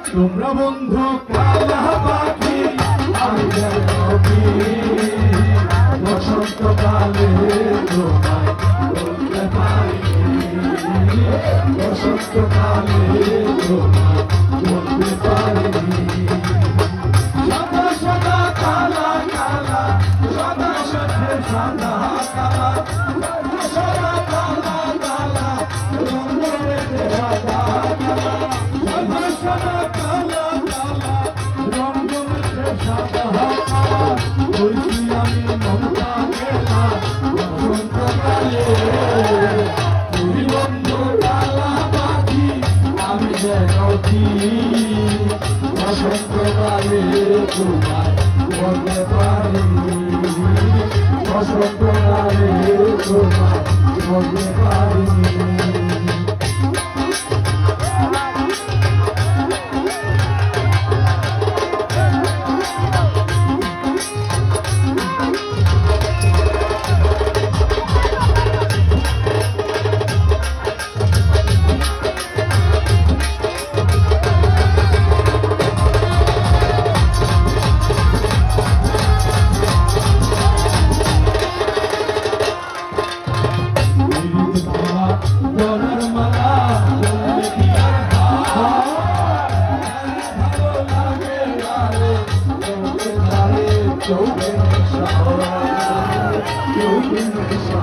তোমরা বন্ধু কালা পাখি আমি নবী বসন্তকালে তোমায় বলতে পারি বসন্তকালে তোমায় বলতে পারি সাদা সাদা কালা কালা সাদা সাথে সাদা কালা সাদা কালা কালা রঙে সাদা কালা সাদা সাদা কালা কালা রঙে সাদা কালা বলছি আমি মমতা মেলা বসন্তকালে তুমি বন্ধু কালা পাখি আমি নদী বসন্তকালে তোমায় বলতে পারি বসন্তকালে তোমায় বলতে পারি ডলার মালা বললে কি আর ভালো লাগে আরে চৌকে ধারে চৌকে নেশা চৌকে নেশা